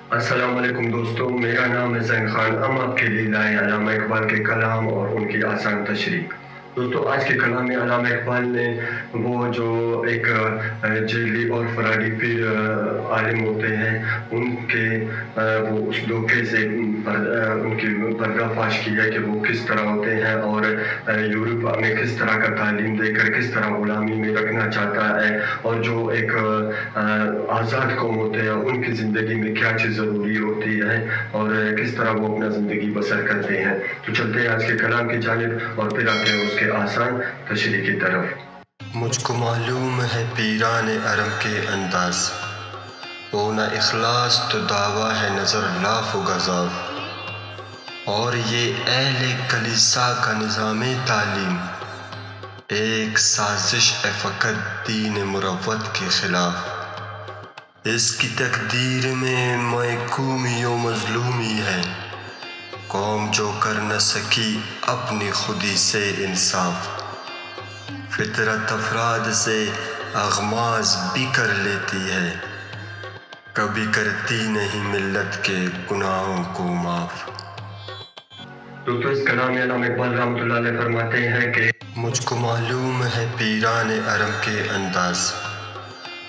السلام علیکم دوستو، میرا نام ہے زین خان۔ ہم آپ کے لیے لائے علامہ اقبال کے کلام اور ان کی آسان تشریح۔ دوستو، آج کے کلام میں علامہ اقبال نے وہ جو ایک جیلی اور فراری پیر عالم ہوتے ہیں ان کے وہ اس دھوکے سے ان کی پردہ فاش کیا ہے کہ وہ کس طرح ہوتے ہیں اور یورپ میں کس طرح کا تعلیم دے کر کس طرح غلامی میں رکھنا چاہتا ہے، اور جو ایک آزاد قوم ہوتے ہیں ان کی زندگی میں کیا چیز ضروری ہوتی ہے اور کس طرح وہ اپنا زندگی بسر کرتے ہیں۔ تو چلتے ہیں آج کے کلام کی جانب اور پھر آتے ہیں اس کے آسان تشریح کی طرف۔ مجھ کو معلوم ہے پیران ارم کے انداز، وہ نہ اخلاص تو دعویٰ ہے نظر لاف و گزاف، اور یہ اہل کلیسا کا نظام تعلیم ایک سازش ہے فقط دین مروت کے خلاف۔ اس کی تقدیر میں محکومی و مظلومی ہے، قوم جو کر نہ سکی اپنی خودی سے انصاف، فطرت افراد سے اغماض بھی کر لیتی ہے، کبھی کرتی نہیں ملت کے گناہوں کو معاف۔ دوستو، اس کلام میں علامہ اقبال رحمۃ اللہ علیہ فرماتے ہیں کہ مجھ کو معلوم ہے پیران ارم کے انداز،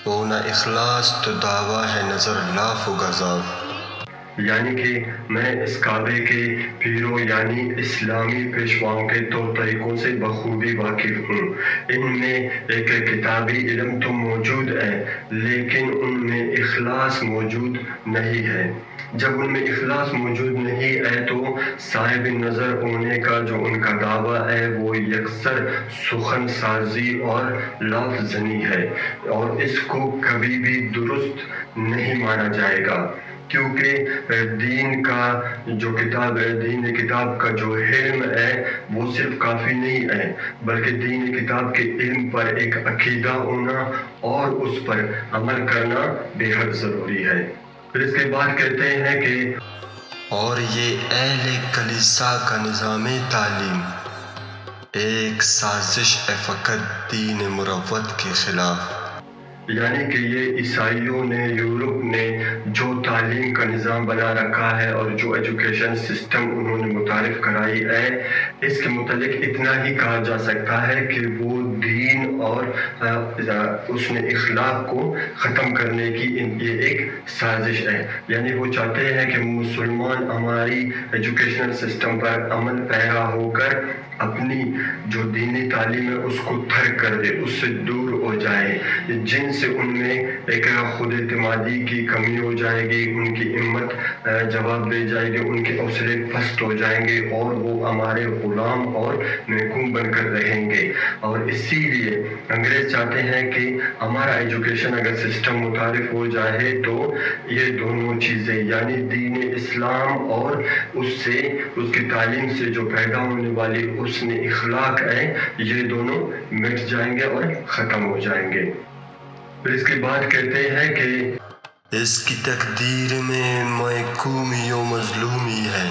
وہ نہ اخلاص تو دعویٰ ہے نظر لاف و گزاف، یعنی کہ میں اس کعبے کے پیروں یعنی اسلامی پیشواؤں کے طور طریقوں سے بخوبی واقف ہوں۔ ان میں ایک کتابی علم تو موجود ہے لیکن ان میں اخلاص موجود نہیں ہے۔ جب ان میں اخلاص موجود نہیں ہے تو صاحب نظر ہونے کا جو ان کا دعویٰ ہے وہ یکسر سخن سازی اور لاف زنی ہے، اور اس کو کبھی بھی درست نہیں مانا جائے گا، کیونکہ دین کا جو کتاب کا جو علم ہے وہ صرف کافی نہیں ہے، بلکہ دین کتاب کے علم پر ایک عقیدہ ہونا اور اس پر عمل کرنا بے حد ضروری ہے۔ پھر اس کے بعد کہتے ہیں کہ اور یہ اہل کلیسا کا نظام تعلیم ایک سازش ہے فقط دین مروت کے خلاف، یعنی کہ یہ عیسائیوں نے یورپ نے جو تعلیم کا نظام بنا رکھا ہے اور جو ایجوکیشن سسٹم انہوں نے متعارف کرائی ہے، اس کے متعلق اتنا ہی کہا جا سکتا ہے کہ وہ دین اور اس نے اخلاق کو ختم کرنے کی یہ ایک سازش ہے۔ یعنی وہ چاہتے ہیں کہ مسلمان ہماری ایجوکیشنل سسٹم پر عمل پیرا ہو کر اپنی جو دینی تعلیم ہے اس کو ترک کر دے، اس سے دور ہو جائے، جن سے ان میں ایک خود اعتمادی کی کمی ہو جائے گی، ان کی ہمت جواب دے جائے گی، ان کے حوصلے پست ہو جائیں گے اور وہ ہمارے غلام اور محکوم بن کر رہیں گے۔ اور اسی لیے انگریز چاہتے ہیں کہ ہمارا ایجوکیشن اگر سسٹم متعارف ہو جائے تو یہ دونوں چیزیں یعنی دین اسلام اور اس کی تعلیم سے جو پیدا ہونے والی حسن اخلاق ہے، یہ دونوں مٹ جائیں گے اور ختم ہو جائیں گے۔ پھر اس کے بعد کہتے ہیں کہ اس کی تقدیر میں محکومی و مظلومی ہے،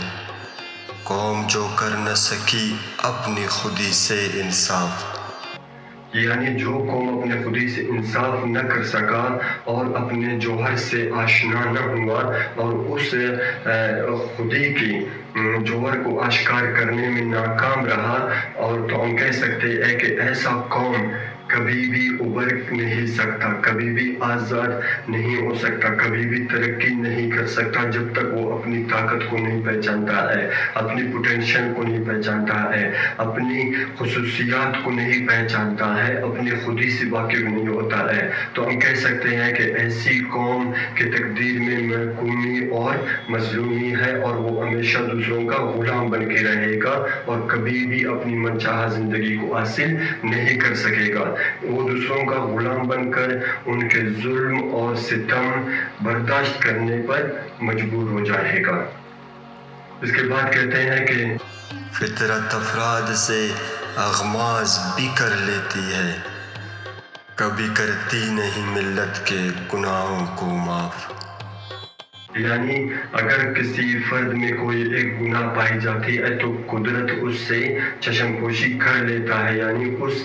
قوم جو کر نہ سکی اپنی خودی سے انصاف، یعنی جو قوم اپنے خودی سے انصاف نہ کر سکا اور اپنے جوہر سے آشنا نہ ہوا اور اس خودی کی جوہر کو آشکار کرنے میں ناکام رہا، اور تو ہم کہہ سکتے ہیں کہ ایسا قوم کبھی بھی ابھر نہیں سکتا، کبھی بھی آزاد نہیں ہو سکتا، کبھی بھی ترقی نہیں کر سکتا جب تک وہ اپنی طاقت کو نہیں پہچانتا ہے، اپنی پوٹینشل کو نہیں پہچانتا ہے، اپنی خصوصیات کو نہیں پہچانتا ہے، اپنی خودی سے واقف نہیں ہوتا ہے۔ تو ہم کہہ سکتے ہیں کہ ایسی قوم کی تقدیر میں محکومی اور مظلومی ہے، اور وہ ہمیشہ دوسروں کا غلام بن کے رہے گا اور کبھی بھی اپنی منچاہا زندگی کو حاصل نہیں کر سکے گا۔ وہ دوسروں کا غلام بن کر ان کے ظلم اور ستم برداشت کرنے پر مجبور ہو جائے گا۔ اس کے بعد کہتے ہیں کہ فطرت افراد سے اغماض بھی کر لیتی ہے، کبھی کرتی نہیں ملت کے گناہوں کو معاف، یعنی اگر کسی فرد میں کوئی ایک گناہ پائی جاتی ہے تو قدرت اس سے چشم پوشی کر لیتا ہے، یعنی اس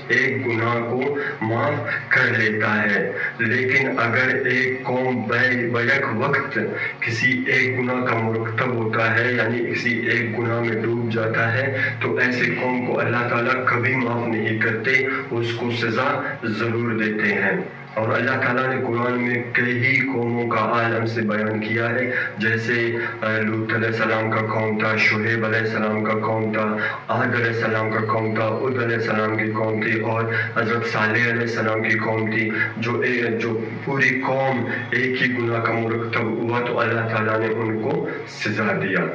ایک گناہ کو معاف کر لیتا ہے۔ لیکن اگر ایک قوم بیک وقت کسی ایک گناہ کا مرتکب ہوتا ہے، یعنی کسی ایک گناہ میں ڈوب جاتا ہے، تو ایسے قوم کو اللہ تعالیٰ کبھی معاف نہیں کرتے، اس کو سزا ضرور دیتے ہیں۔ اور اللہ تعالیٰ نے قرآن میں کئی قوموں کا عالم سے بیان کیا ہے، جیسے لوط علیہ السلام کا قوم تھا، شعیب علیہ السلام کا قوم تھا، عاد علیہ السلام کا قوم تھا، ہود علیہ السلام کی قوم تھی، اور حضرت صالح علیہ السلام کی قوم تھی۔ جو پوری قوم ایک ہی گناہ کا مرتکب ہوا تو اللہ تعالیٰ نے ان کو سزا دیا۔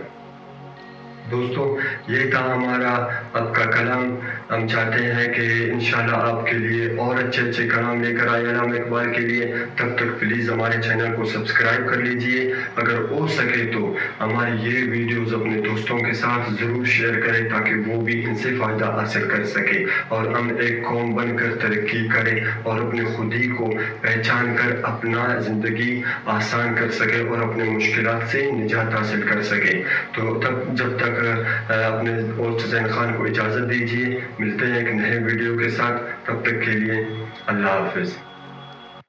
دوستو، یہ تھا ہمارا اب کا کلام۔ ہم چاہتے ہیں کہ انشاءاللہ آپ کے لیے اور اچھے کلام لے کر آئے علامہ اقبال کے لیے۔ تب تک پلیز ہمارے چینل کو سبسکرائب کر لیجئے، اگر ہو سکے تو ہماری یہ ویڈیوز اپنے دوستوں کے ساتھ ضرور شیئر کریں تاکہ وہ بھی ان سے فائدہ حاصل کر سکے، اور ہم ایک قوم بن کر ترقی کریں اور اپنے خودی کو پہچان کر اپنا زندگی آسان کر سکے اور اپنے مشکلات سے نجات حاصل کر سکے۔ تو جب تک اپنے دوست زین خان کو اجازت دیجیے، ملتے ہیں ایک نئے ویڈیو کے ساتھ، تب تک کے لیے اللہ حافظ۔